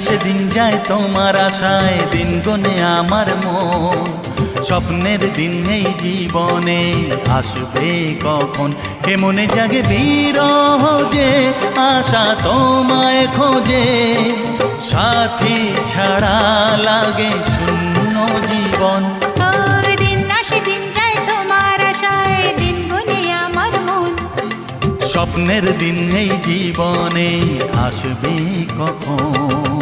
আসে দিন যায় তোমার আশায়, দিন গনে আমার মন। স্বপ্নের দিন এই জীবনে আসবে কখন, কেমনে জাগে বিরহ যে আশা তোমায় খোঁজে। সাথী ছাড়া লাগে শূন্য জীবন। দিন আসে দিন যায় তোমার আশায়, দিন গুনে আমার মন। স্বপ্নের দিন এই জীবনে আসবে কখন।